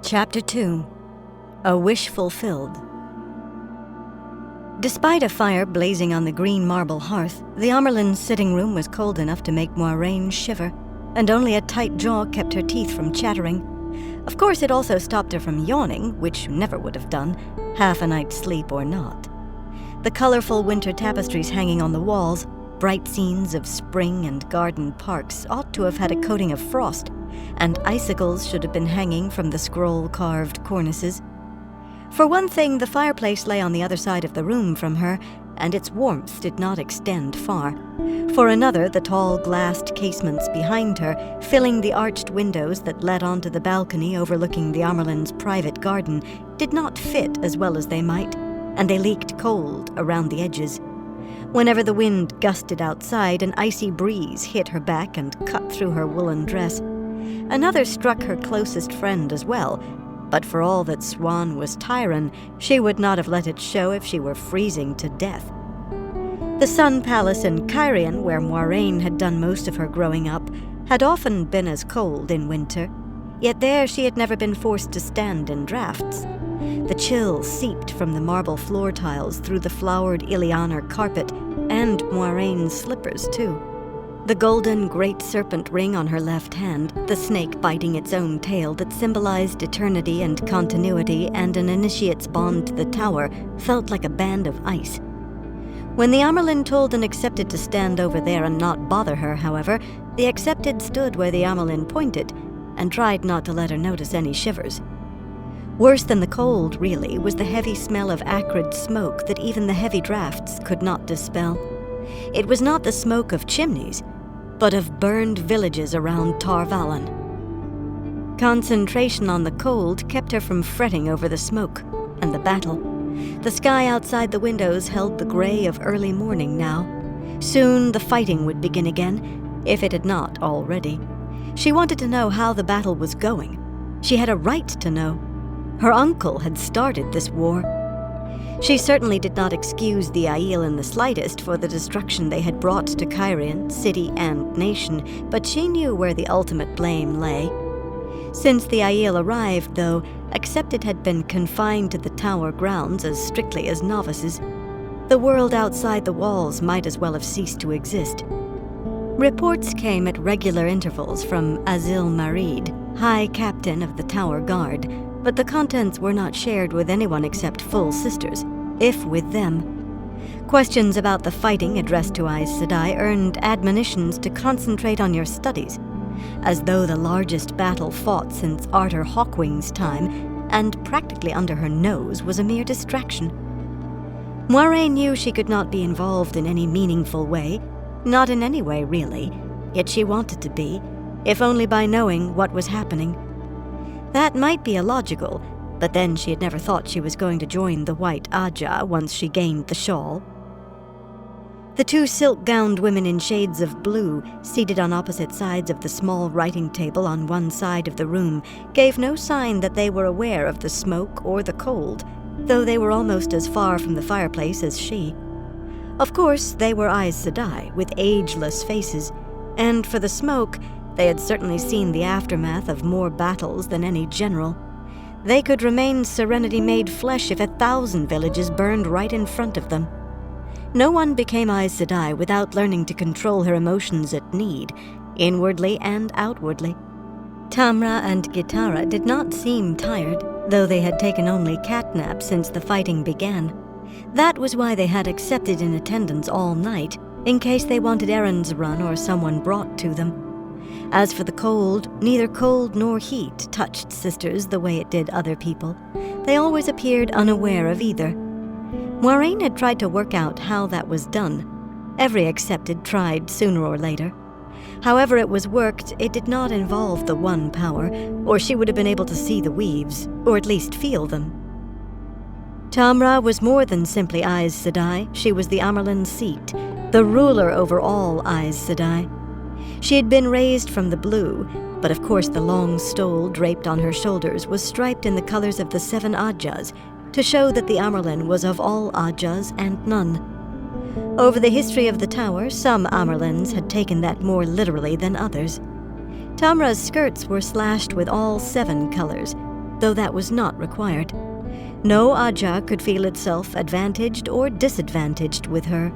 Chapter 2. A Wish Fulfilled. Despite a fire blazing on the green marble hearth, the Amerlin's sitting room was cold enough to make Moiraine shiver, and only a tight jaw kept her teeth from chattering. Of course, it also stopped her from yawning, which never would have done, half a night's sleep or not. The colorful winter tapestries hanging on the walls, bright scenes of spring and garden parks, ought to have had a coating of frost, and icicles should have been hanging from the scroll-carved cornices. For one thing, the fireplace lay on the other side of the room from her, and its warmth did not extend far. For another, the tall glassed casements behind her, filling the arched windows that led onto the balcony overlooking the Amerlin's private garden, did not fit as well as they might, and they leaked cold around the edges. Whenever the wind gusted outside, an icy breeze hit her back and cut through her woolen dress. Another struck her closest friend as well, but for all that Swan was Tyron, she would not have let it show if she were freezing to death. The Sun Palace in Cairhien, where Moiraine had done most of her growing up, had often been as cold in winter, yet there she had never been forced to stand in drafts. The chill seeped from the marble floor tiles through the flowered Ilianer carpet, and Moiraine's slippers too. The golden great serpent ring on her left hand, the snake biting its own tail that symbolized eternity and continuity and an initiate's bond to the tower, felt like a band of ice. When the Amerlin told an Accepted to stand over there and not bother her, however, the Accepted stood where the Amerlin pointed and tried not to let her notice any shivers. Worse than the cold, really, was the heavy smell of acrid smoke that even the heavy drafts could not dispel. It was not the smoke of chimneys, but of burned villages around Tar Valon. Concentration on the cold kept her from fretting over the smoke and the battle. The sky outside the windows held the gray of early morning now. Soon the fighting would begin again, if it had not already. She wanted to know how the battle was going. She had a right to know. Her uncle had started this war. She certainly did not excuse the Aiel in the slightest for the destruction they had brought to Cairhien, city and nation, but she knew where the ultimate blame lay. Since the Aiel arrived, though, Accepted had been confined to the tower grounds as strictly as novices. The world outside the walls might as well have ceased to exist. Reports came at regular intervals from Azil Marid, High Captain of the Tower Guard, but the contents were not shared with anyone except full sisters, if with them. Questions about the fighting addressed to Aes Sedai earned admonitions to concentrate on your studies, as though the largest battle fought since Arthur Hawkwing's time, and practically under her nose, was a mere distraction. Moiraine knew she could not be involved in any meaningful way, not in any way really, yet she wanted to be, if only by knowing what was happening. That might be illogical, but then she had never thought she was going to join the White Aja once she gained the shawl. The two silk-gowned women in shades of blue, seated on opposite sides of the small writing table on one side of the room, gave no sign that they were aware of the smoke or the cold, though they were almost as far from the fireplace as she. Of course, they were Aes Sedai, with ageless faces, and for the smoke, they had certainly seen the aftermath of more battles than any general. They could remain serenity made flesh if 1,000 villages burned right in front of them. No one became Aes Sedai without learning to control her emotions at need, inwardly and outwardly. Tamra and Gitara did not seem tired, though they had taken only catnap since the fighting began. That was why they had Accepted in attendance all night, in case they wanted errands run or someone brought to them. As for the cold, neither cold nor heat touched sisters the way it did other people. They always appeared unaware of either. Moiraine had tried to work out how that was done. Every Accepted tried sooner or later. However it was worked, it did not involve the one power, or she would have been able to see the weaves, or at least feel them. Tamra was more than simply Aes Sedai. She was the Amerlin's seat, the ruler over all Aes Sedai. She had been raised from the blue, but of course the long stole draped on her shoulders was striped in the colors of the 7 Ajas, to show that the Amerlin was of all Ajas and none. Over the history of the tower, some Amerlins had taken that more literally than others. Tamra's skirts were slashed with all 7 colors, though that was not required. No Aja could feel itself advantaged or disadvantaged with her.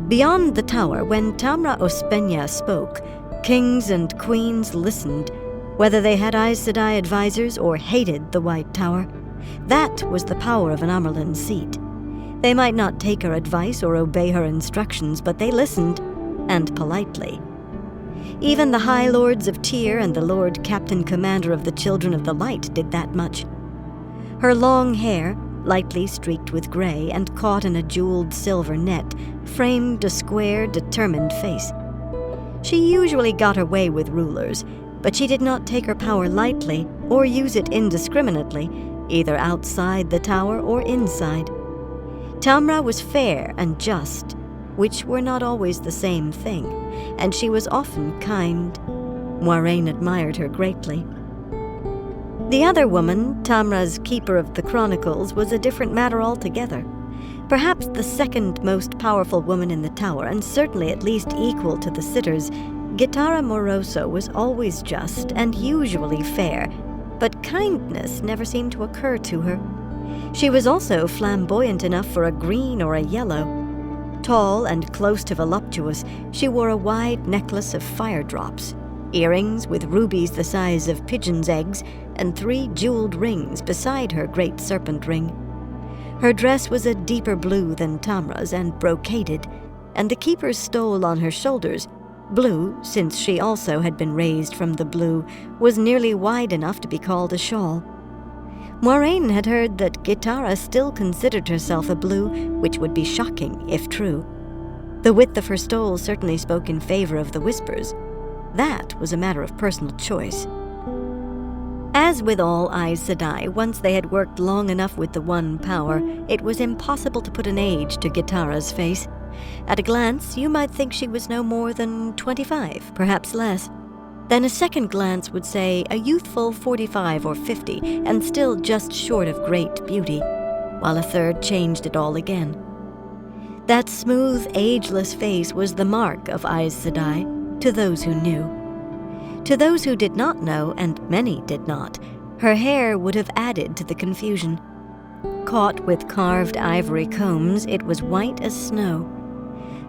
Beyond the tower, when Tamra Ospenya spoke, kings and queens listened, whether they had Aes Sedai advisors or hated the White Tower. That was the power of an Amerlin's seat. They might not take her advice or obey her instructions, but they listened, and politely. Even the High Lords of Tyr and the Lord Captain Commander of the Children of the Light did that much. Her long hair, lightly streaked with gray and caught in a jeweled silver net, framed a square, determined face. She usually got her way with rulers, but she did not take her power lightly or use it indiscriminately, either outside the tower or inside. Tamra was fair and just, which were not always the same thing, and she was often kind. Moiraine admired her greatly. The other woman, Tamra's keeper of the chronicles, was a different matter altogether. Perhaps the second most powerful woman in the tower, and certainly at least equal to the sitters, Gitara Moroso was always just and usually fair, but kindness never seemed to occur to her. She was also flamboyant enough for a green or a yellow. Tall and close to voluptuous, she wore a wide necklace of fire drops, earrings with rubies the size of pigeons' eggs, and 3 jeweled rings beside her great serpent ring. Her dress was a deeper blue than Tamra's and brocaded, and the keeper's stole on her shoulders, blue, since she also had been raised from the blue, was nearly wide enough to be called a shawl. Moiraine had heard that Gitara still considered herself a blue, which would be shocking if true. The width of her stole certainly spoke in favor of the Whispers. That was a matter of personal choice. As with all Aes Sedai, once they had worked long enough with the One Power, it was impossible to put an age to Gitara's face. At a glance, you might think she was no more than 25, perhaps less. Then a second glance would say a youthful 45 or 50, and still just short of great beauty, while a third changed it all again. That smooth, ageless face was the mark of Aes Sedai, to those who knew. To those who did not know, and many did not, her hair would have added to the confusion. Caught with carved ivory combs, it was white as snow.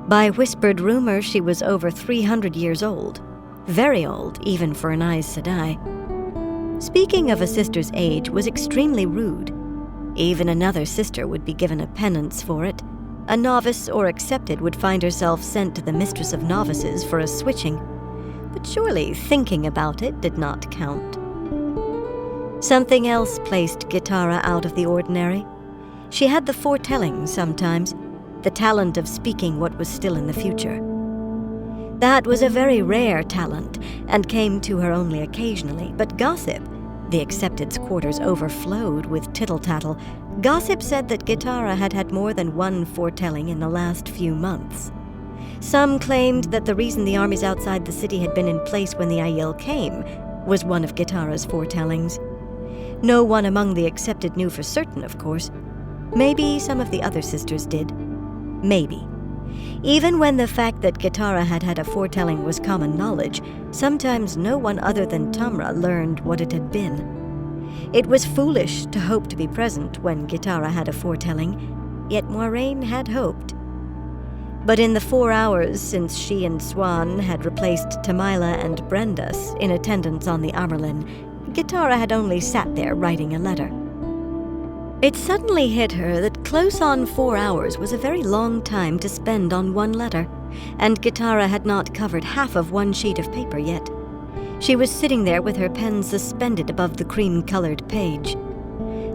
By whispered rumor, she was over 300 years old. Very old, even for an Aes Sedai. Speaking of a sister's age was extremely rude. Even another sister would be given a penance for it. A novice or accepted would find herself sent to the mistress of novices for a switching. But surely thinking about it did not count. Something else placed Gitara out of the ordinary. She had the foretelling sometimes, the talent of speaking what was still in the future. That was a very rare talent, and came to her only occasionally, but gossip, the accepted's quarters overflowed with tittle-tattle, gossip said that Gitara had had more than one foretelling in the last few months. Some claimed that the reason the armies outside the city had been in place when the Aiel came was one of Gitara's foretellings. No one among the accepted knew for certain, of course. Maybe some of the other sisters did. Maybe. Even when the fact that Gitara had had a foretelling was common knowledge, sometimes no one other than Tamra learned what it had been. It was foolish to hope to be present when Gitara had a foretelling, yet Moiraine had hoped. But in the 4 hours since she and Swan had replaced Tamila and Brenda in attendance on the Amerlin, Gitara had only sat there writing a letter. It suddenly hit her that close on 4 hours was a very long time to spend on one letter, and Gitara had not covered half of one sheet of paper yet. She was sitting there with her pen suspended above the cream-colored page.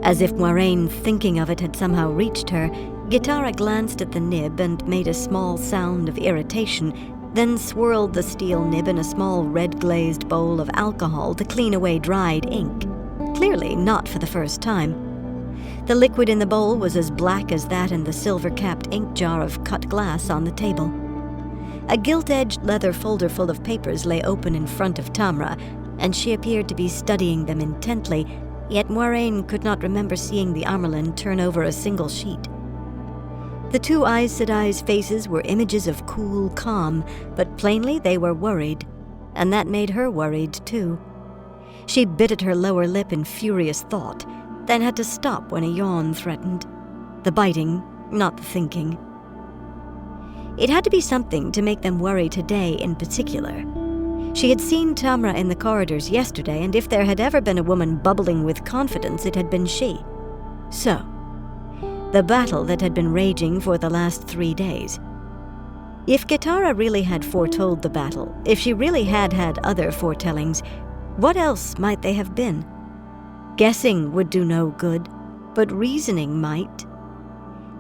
As if Moiraine, thinking of it, had somehow reached her, Gitara glanced at the nib and made a small sound of irritation, then swirled the steel nib in a small red-glazed bowl of alcohol to clean away dried ink. Clearly not for the first time. The liquid in the bowl was as black as that in the silver-capped ink jar of cut glass on the table. A gilt-edged leather folder full of papers lay open in front of Tamra, and she appeared to be studying them intently, yet Moiraine could not remember seeing the Amerlin turn over a single sheet. The two Aes Sedai's faces were images of cool calm, but plainly they were worried, and that made her worried too. She bit at her lower lip in furious thought, then had to stop when a yawn threatened. The biting, not the thinking. It had to be something to make them worry today in particular. She had seen Tamra in the corridors yesterday, and if there had ever been a woman bubbling with confidence, it had been she. So, the battle that had been raging for the last 3 days. If Gitara really had foretold the battle, if she really had had other foretellings, what else might they have been? Guessing would do no good, but reasoning might.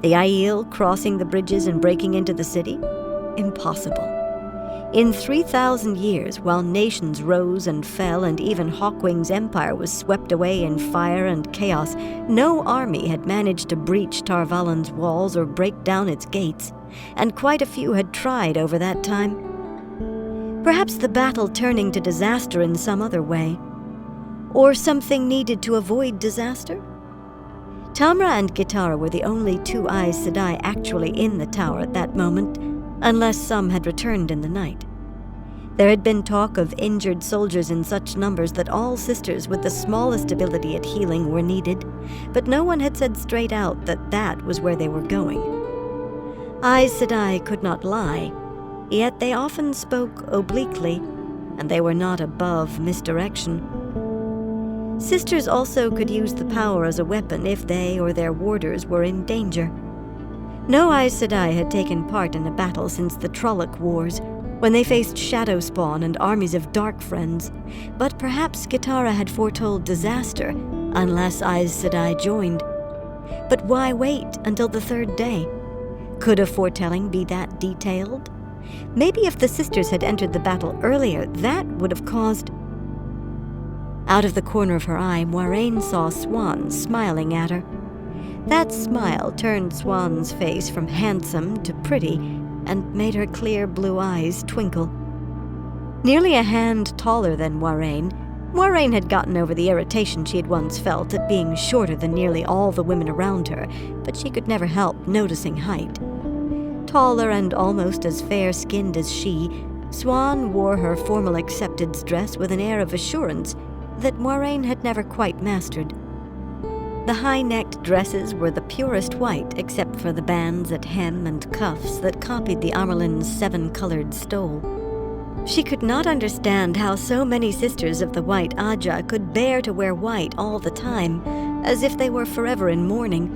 The Aiel crossing the bridges and breaking into the city? Impossible. In 3,000 years, while nations rose and fell and even Hawkwing's empire was swept away in fire and chaos, no army had managed to breach Tar Valen's walls or break down its gates, and quite a few had tried over that time. Perhaps the battle turning to disaster in some other way. Or something needed to avoid disaster? Tamra and Gitara were the only two Aes Sedai actually in the tower at that moment, unless some had returned in the night. There had been talk of injured soldiers in such numbers that all sisters with the smallest ability at healing were needed, but no one had said straight out that that was where they were going. Aes Sedai could not lie, yet they often spoke obliquely, and they were not above misdirection. Sisters also could use the power as a weapon if they or their warders were in danger. No Aes Sedai had taken part in a battle since the Trolloc Wars, when they faced Shadow Spawn and armies of Dark Friends, but perhaps Gitara had foretold disaster, unless Aes Sedai joined. But why wait until the 3rd day? Could a foretelling be that detailed? Maybe if the sisters had entered the battle earlier, that would have caused... Out of the corner of her eye, Moiraine saw Swan smiling at her. That smile turned Swan's face from handsome to pretty and made her clear blue eyes twinkle. Nearly a hand taller than Moiraine had gotten over the irritation she had once felt at being shorter than nearly all the women around her, but she could never help noticing height. Taller and almost as fair-skinned as she, Swan wore her formal acceptance dress with an air of assurance that Moiraine had never quite mastered. The high-necked dresses were the purest white except for the bands at hem and cuffs that copied the Amerlin's 7-colored stole. She could not understand how so many sisters of the White Aja could bear to wear white all the time, as if they were forever in mourning.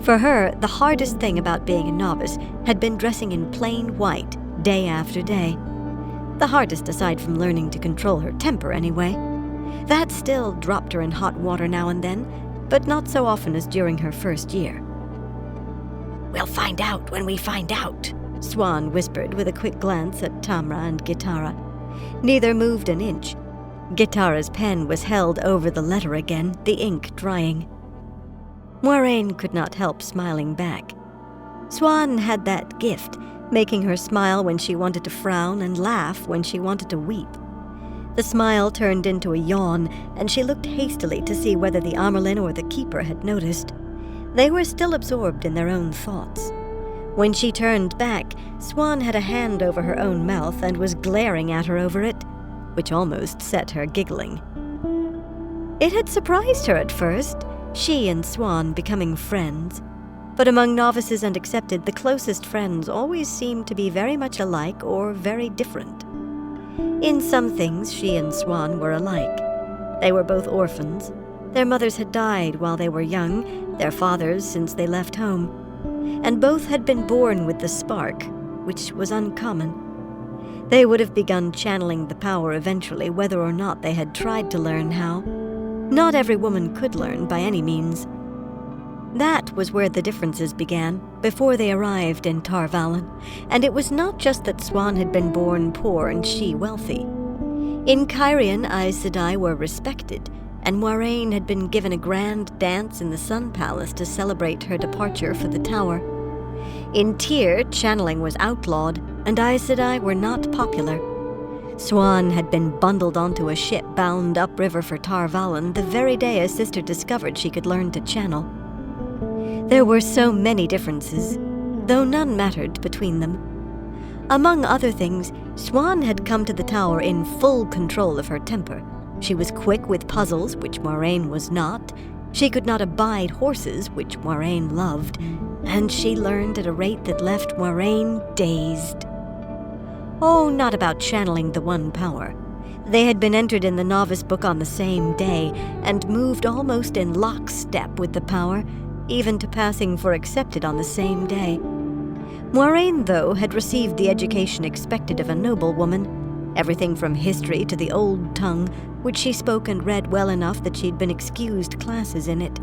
For her, the hardest thing about being a novice had been dressing in plain white, day after day. The hardest aside from learning to control her temper, anyway. That still dropped her in hot water now and then, but not so often as during her first year. "We'll find out when we find out," Swan whispered with a quick glance at Tamra and Gitara. Neither moved an inch. Gitara's pen was held over the letter again, the ink drying. Moiraine could not help smiling back. Swan had that gift, making her smile when she wanted to frown and laugh when she wanted to weep. The smile turned into a yawn, and she looked hastily to see whether the Amerlin or the Keeper had noticed. They were still absorbed in their own thoughts. When she turned back, Swan had a hand over her own mouth and was glaring at her over it, which almost set her giggling. It had surprised her at first, she and Swan becoming friends. But among novices and accepted, the closest friends always seemed to be very much alike or very different. In some things, she and Swan were alike. They were both orphans. Their mothers had died while they were young, their fathers since they left home. And both had been born with the spark, which was uncommon. They would have begun channeling the power eventually, whether or not they had tried to learn how. Not every woman could learn by any means. That was where the differences began, before they arrived in Tar Valon, and it was not just that Swan had been born poor and she wealthy. In Cairhien, Aes Sedai were respected, and Moiraine had been given a grand dance in the Sun Palace to celebrate her departure for the Tower. In Tyr, channeling was outlawed, and Aes Sedai were not popular. Swan had been bundled onto a ship bound upriver for Tar Valon the very day a sister discovered she could learn to channel. There were so many differences, though none mattered between them. Among other things, Swan had come to the tower in full control of her temper. She was quick with puzzles, which Moiraine was not. She could not abide horses, which Moiraine loved, and she learned at a rate that left Moiraine dazed. Oh, not about channeling the one power. They had been entered in the novice book on the same day, and moved almost in lockstep with the power, even to passing for accepted on the same day. Moiraine, though, had received the education expected of a noble woman, everything from history to the old tongue, which she spoke and read well enough that she'd been excused classes in it.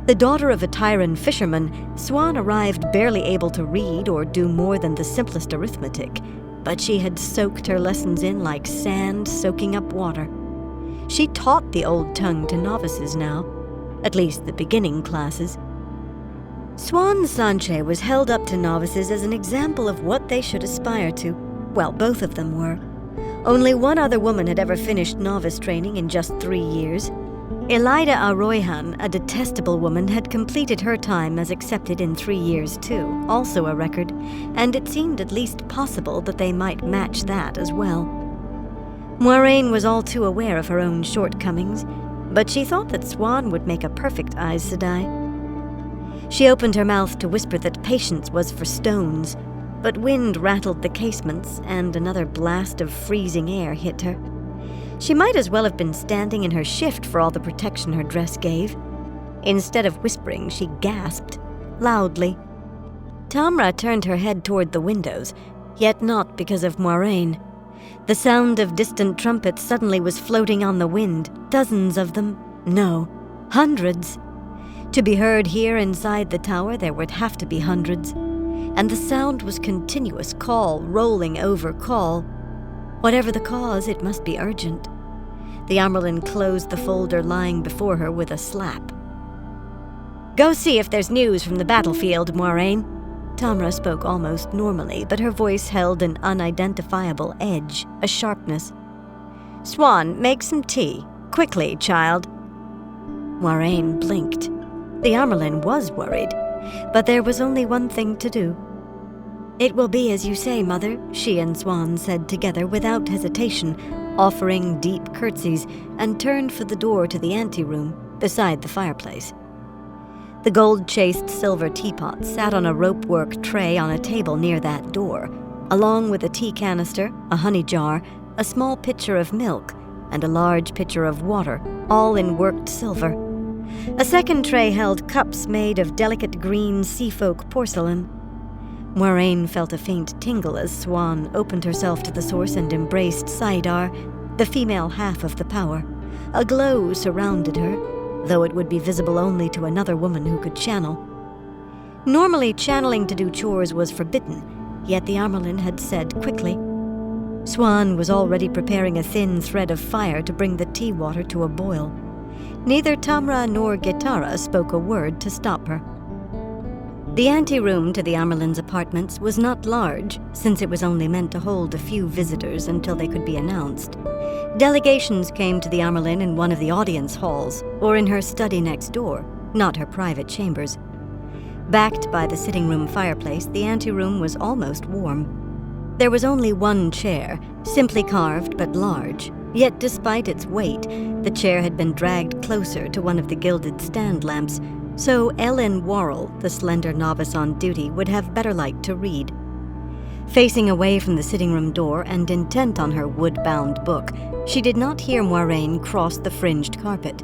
The daughter of a Tyran fisherman, Swan arrived barely able to read or do more than the simplest arithmetic, but she had soaked her lessons in like sand soaking up water. She taught the old tongue to novices now, at least the beginning classes. Swan Sanche was held up to novices as an example of what they should aspire to. Well, both of them were. Only one other woman had ever finished novice training in just 3 years. Elida Aroyhan, a detestable woman, had completed her time as accepted in 3 years too, also a record, and it seemed at least possible that they might match that as well. Moiraine was all too aware of her own shortcomings, but she thought that Swan would make a perfect Aes Sedai. She opened her mouth to whisper that patience was for stones, but wind rattled the casements and another blast of freezing air hit her. She might as well have been standing in her shift for all the protection her dress gave. Instead of whispering, she gasped, loudly. Tamra turned her head toward the windows, yet not because of Moiraine. The sound of distant trumpets suddenly was floating on the wind, dozens of them. No, hundreds. To be heard here inside the tower, there would have to be hundreds. And the sound was continuous, call rolling over call. Whatever the cause, it must be urgent. The Amyrlin closed the folder lying before her with a slap. "Go see if there's news from the battlefield, Moiraine." Tamra spoke almost normally, but her voice held an unidentifiable edge, a sharpness. "Swan, make some tea. Quickly, child." Moiraine blinked. The Amyrlin was worried, but there was only one thing to do. "It will be as you say, Mother," she and Swan said together without hesitation, offering deep curtsies, and turned for the door to the anteroom beside the fireplace. The gold-chased silver teapot sat on a rope-work tray on a table near that door, along with a tea canister, a honey jar, a small pitcher of milk, and a large pitcher of water, all in worked silver. A second tray held cups made of delicate green seafolk porcelain. Moiraine felt a faint tingle as Swan opened herself to the source and embraced Saidar, the female half of the power. A glow surrounded her, though it would be visible only to another woman who could channel. Normally, channeling to do chores was forbidden, yet the Amyrlin had said quickly. Swan was already preparing a thin thread of fire to bring the tea water to a boil. Neither Tamra nor Gitara spoke a word to stop her. The anteroom to the Amyrlin's apartments was not large, since it was only meant to hold a few visitors until they could be announced. Delegations came to the Amyrlin in one of the audience halls, or in her study next door, not her private chambers. Backed by the sitting room fireplace, the anteroom was almost warm. There was only one chair, simply carved but large, yet despite its weight, the chair had been dragged closer to one of the gilded stand lamps, so Ellen Worrell, the slender novice on duty, would have better light to read. Facing away from the sitting room door and intent on her wood-bound book, she did not hear Moiraine cross the fringed carpet.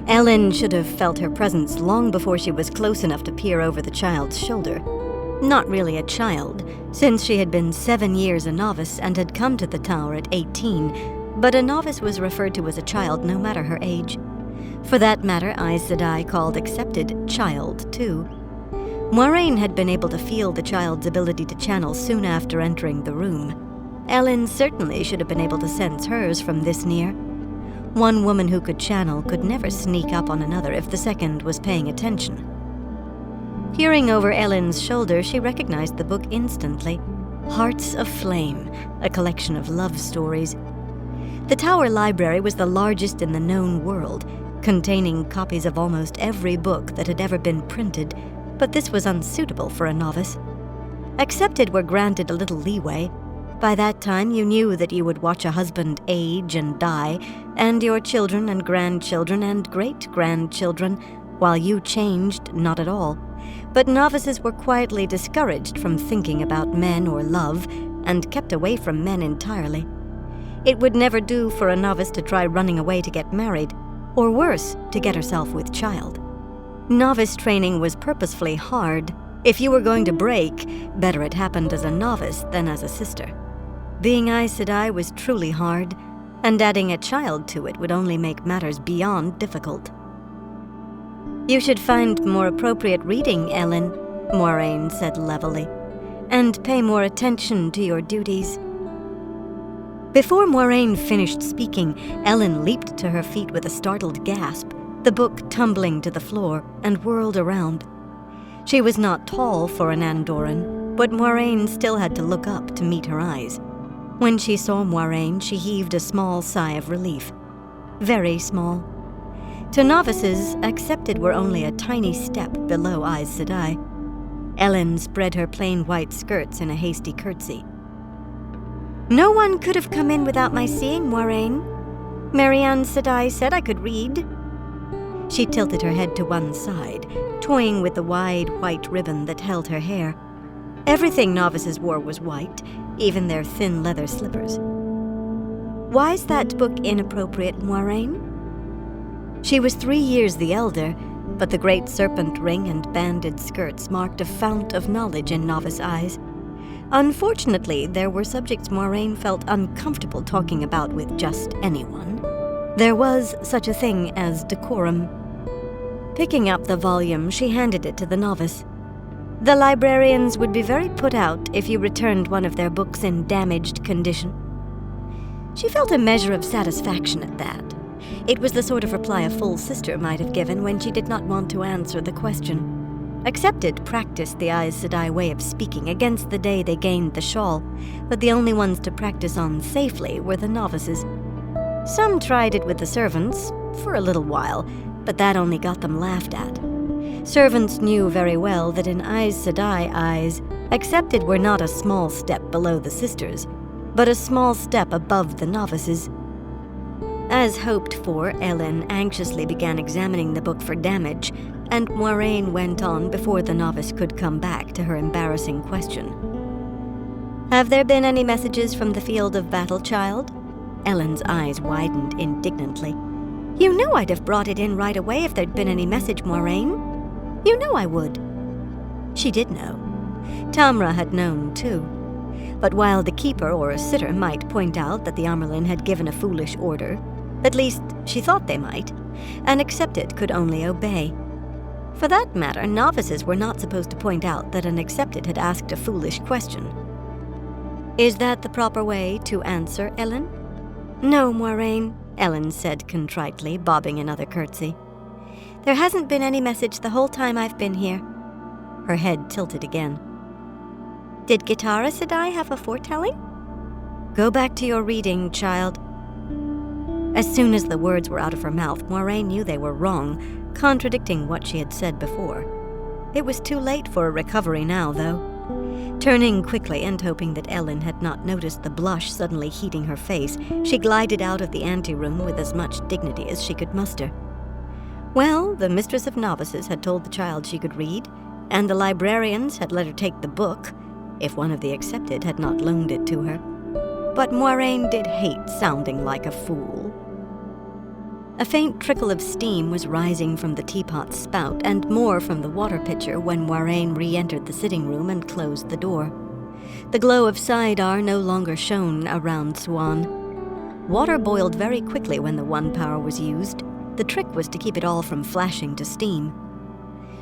Ellen should have felt her presence long before she was close enough to peer over the child's shoulder. Not really a child, since she had been 7 years a novice and had come to the tower at 18, but a novice was referred to as a child no matter her age. For that matter, Aes Sedai called accepted child, too. Moiraine had been able to feel the child's ability to channel soon after entering the room. Ellen certainly should have been able to sense hers from this near. One woman who could channel could never sneak up on another if the second was paying attention. Peering over Ellen's shoulder, she recognized the book instantly. Hearts of Flame, a collection of love stories. The Tower Library was the largest in the known world, containing copies of almost every book that had ever been printed, but this was unsuitable for a novice. Accepted were granted a little leeway. By that time, you knew that you would watch a husband age and die, and your children and grandchildren and great-grandchildren, while you changed not at all. But novices were quietly discouraged from thinking about men or love, and kept away from men entirely. It would never do for a novice to try running away to get married, or worse, to get herself with child. Novice training was purposefully hard. If you were going to break, better it happened as a novice than as a sister. Being Aes Sedai was truly hard, and adding a child to it would only make matters beyond difficult. "You should find more appropriate reading, Ellen," Moiraine said levelly, "and pay more attention to your duties." Before Moiraine finished speaking, Ellen leaped to her feet with a startled gasp, the book tumbling to the floor, and whirled around. She was not tall for an Andoran, but Moiraine still had to look up to meet her eyes. When she saw Moiraine, she heaved a small sigh of relief. Very small. To novices, accepted were only a tiny step below Aes Sedai. Ellen spread her plain white skirts in a hasty curtsy. "No one could have come in without my seeing, Moiraine. Marianne Sedai said I could read." She tilted her head to one side, toying with the wide white ribbon that held her hair. Everything novices wore was white, even their thin leather slippers. "Why's that book inappropriate, Moiraine?" She was 3 years the elder, but the great serpent ring and banded skirts marked a fount of knowledge in novice eyes. Unfortunately, there were subjects Moiraine felt uncomfortable talking about with just anyone. There was such a thing as decorum. Picking up the volume, she handed it to the novice. "The librarians would be very put out if you returned one of their books in damaged condition." She felt a measure of satisfaction at that. It was the sort of reply a full sister might have given when she did not want to answer the question. Accepted practiced the Aes Sedai way of speaking against the day they gained the shawl, but the only ones to practice on safely were the novices. Some tried it with the servants, for a little while, but that only got them laughed at. Servants knew very well that in Aes Sedai eyes, accepted were not a small step below the sisters, but a small step above the novices. As hoped for, Ellen anxiously began examining the book for damage, and Moiraine went on before the novice could come back to her embarrassing question. "Have there been any messages from the field of battle, child?" Ellen's eyes widened indignantly. "You know I'd have brought it in right away if there'd been any message, Moiraine. You know I would." She did know. Tamra had known, too. But while the keeper or a sitter might point out that the Amyrlin had given a foolish order, at least she thought they might, and Accepted could only obey. For that matter, novices were not supposed to point out that an Accepted had asked a foolish question. "Is that the proper way to answer, Ellen?" "No, Moiraine," Ellen said contritely, bobbing another curtsy. "There hasn't been any message the whole time I've been here." Her head tilted again. "Did Gitara Sedai have a foretelling?" "Go back to your reading, child." As soon as the words were out of her mouth, Moiraine knew they were wrong, contradicting what she had said before. It was too late for a recovery now, though. Turning quickly and hoping that Ellen had not noticed the blush suddenly heating her face, she glided out of the anteroom with as much dignity as she could muster. Well, the mistress of novices had told the child she could read, and the librarians had let her take the book, if one of the Accepted had not loaned it to her. But Moiraine did hate sounding like a fool. A faint trickle of steam was rising from the teapot's spout, and more from the water pitcher when Moiraine re-entered the sitting room and closed the door. The glow of Saidar no longer shone around Swan. Water boiled very quickly when the one power was used. The trick was to keep it all from flashing to steam.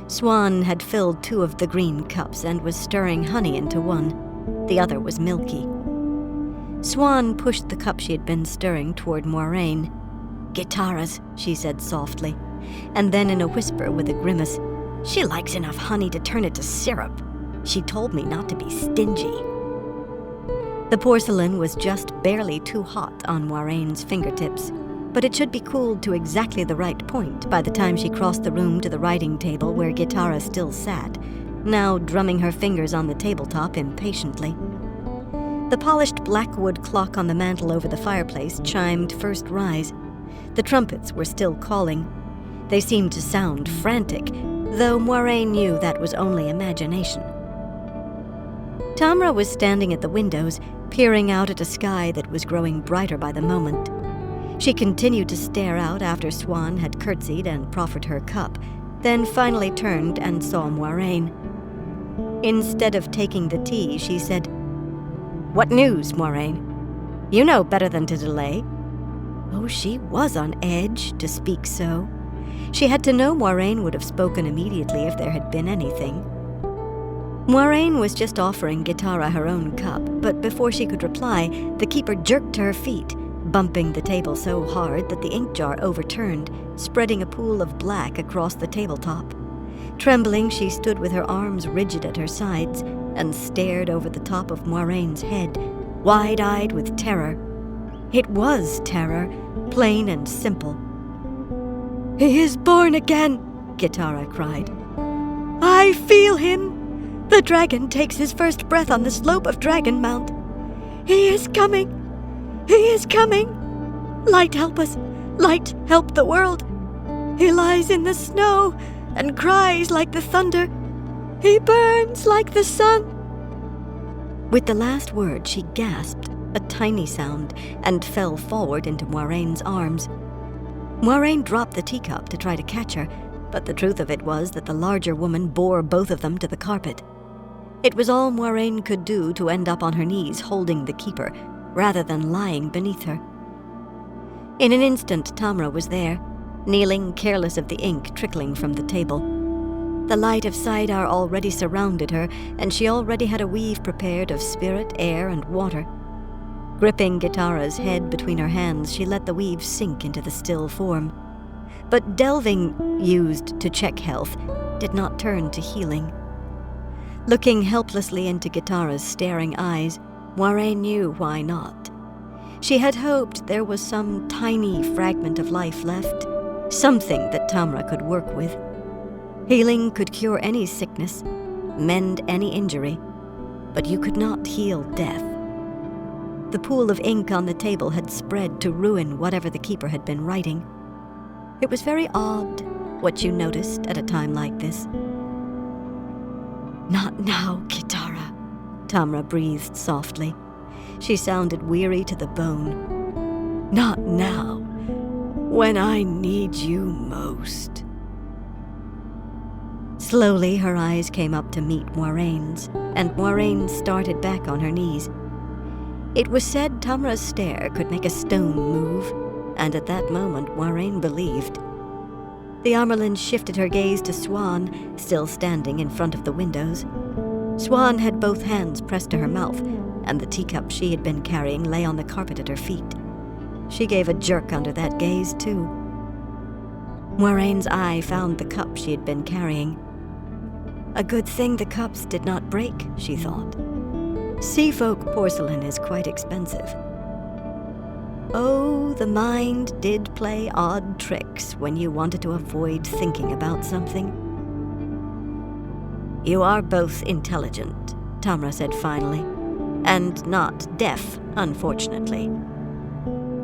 Swan had filled 2 of the green cups and was stirring honey into one. The other was milky. Swan pushed the cup she had been stirring toward Moiraine. "Gitara's," she said softly, and then in a whisper with a grimace, "She likes enough honey to turn it to syrup. She told me not to be stingy." The porcelain was just barely too hot on Moiraine's fingertips. but it should be cooled to exactly the right point by the time she crossed the room to the writing table where Gitara still sat, now drumming her fingers on the tabletop impatiently. The polished blackwood clock on the mantel over the fireplace chimed first rise. The trumpets were still calling. They seemed to sound frantic, though Moiraine knew that was only imagination. Tamra was standing at the windows, peering out at a sky that was growing brighter by the moment. She continued to stare out after Swan had curtsied and proffered her cup, then finally turned and saw Moiraine. Instead of taking the tea, she said, "What news, Moiraine? You know better than to delay." Oh, she was on edge to speak so. She had to know Moiraine would have spoken immediately if there had been anything. Moiraine was just offering Gitara her own cup, but before she could reply, the keeper jerked to her feet, bumping the table so hard that the ink jar overturned, spreading a pool of black across the tabletop. Trembling, she stood with her arms rigid at her sides and stared over the top of Moiraine's head, wide-eyed with terror. It was terror, plain and simple. "He is born again," Gitara cried. "I feel him. The dragon takes his first breath on the slope of Dragon Mount. He is coming. He is coming. Light help us. Light help the world. He lies in the snow and cries like the thunder. He burns like the sun." With the last word, she gasped, a tiny sound, and fell forward into Moiraine's arms. Moiraine dropped the teacup to try to catch her, but the truth of it was that the larger woman bore both of them to the carpet. It was all Moiraine could do to end up on her knees holding the keeper, rather than lying beneath her. In an instant, Tamra was there, kneeling careless of the ink trickling from the table. The light of Saidar already surrounded her, and she already had a weave prepared of spirit, air, and water. Gripping Gitara's head between her hands, she let the weave sink into the still form. But delving, used to check health, did not turn to healing. Looking helplessly into Gitara's staring eyes, Moiraine knew why not. She had hoped there was some tiny fragment of life left, something that Tamra could work with. Healing could cure any sickness, mend any injury, but you could not heal death. The pool of ink on the table had spread to ruin whatever the keeper had been writing. It was very odd what you noticed at a time like this. "Not now, Gitara," Tamra breathed softly. She sounded weary to the bone. "Not now, when I need you most." Slowly, her eyes came up to meet Moiraine's, and Moiraine started back on her knees. It was said Tamra's stare could make a stone move, and at that moment Moiraine believed. The Amerlin shifted her gaze to Swan, still standing in front of the windows. Swan had both hands pressed to her mouth, and the teacup she had been carrying lay on the carpet at her feet. She gave a jerk under that gaze, too. Moiraine's eye found the cup she had been carrying. A good thing the cups did not break, she thought. Seafolk porcelain is quite expensive. Oh, the mind did play odd tricks when you wanted to avoid thinking about something. "You are both intelligent," Tamra said finally, "and not deaf, unfortunately.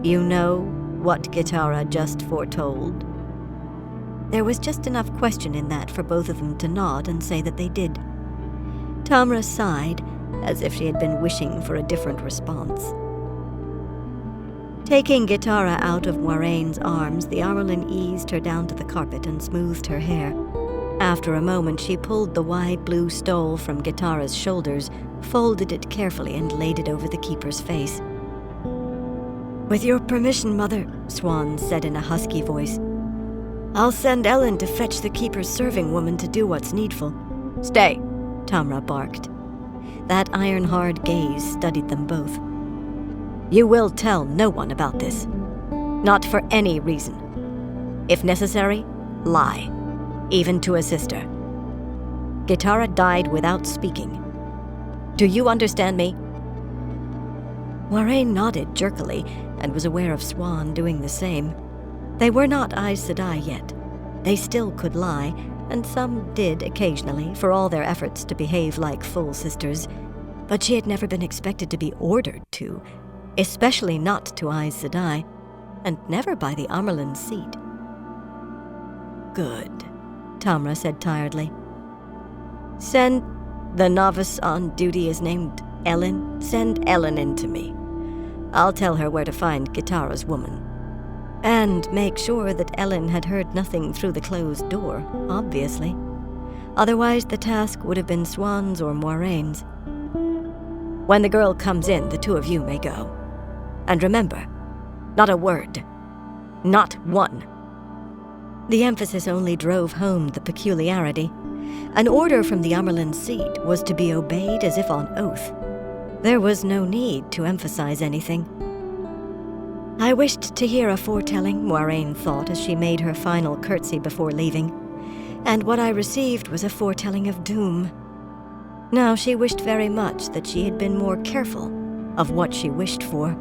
You know what Gitara just foretold?" There was just enough question in that for both of them to nod and say that they did. Tamra sighed, as if she had been wishing for a different response. Taking Gitara out of Moiraine's arms, the Amerlin eased her down to the carpet and smoothed her hair. After a moment, she pulled the wide blue stole from Gitara's shoulders, folded it carefully, and laid it over the keeper's face. "With your permission, Mother," Swan said in a husky voice, "I'll send Ellen to fetch the keeper's serving woman to do what's needful." "Stay," Tamra barked. That iron-hard gaze studied them both. "You will tell no one about this. Not for any reason. If necessary, lie. Even to a sister. Gitara died without speaking. Do you understand me?" Moiraine nodded jerkily and was aware of Swan doing the same. They were not Aes Sedai yet. They still could lie, and some did occasionally, for all their efforts to behave like full sisters. But she had never been expected to be ordered to, especially not to Aes Sedai, and never by the Amerlin seat. "Good," Tamra said tiredly. "Send the novice on duty is named Ellen. Send Ellen in to me. I'll tell her where to find Kitara's woman. And make sure that Ellen had heard nothing through the closed door, obviously. Otherwise the task would have been Swan's or Moiraine's. When the girl comes in, the two of you may go. And remember, not a word. Not one." The emphasis only drove home the peculiarity. An order from the Amerlin seat was to be obeyed as if on oath. There was no need to emphasize anything. I wished to hear a foretelling, Moiraine thought as she made her final curtsy before leaving, and what I received was a foretelling of doom. Now she wished very much that she had been more careful of what she wished for.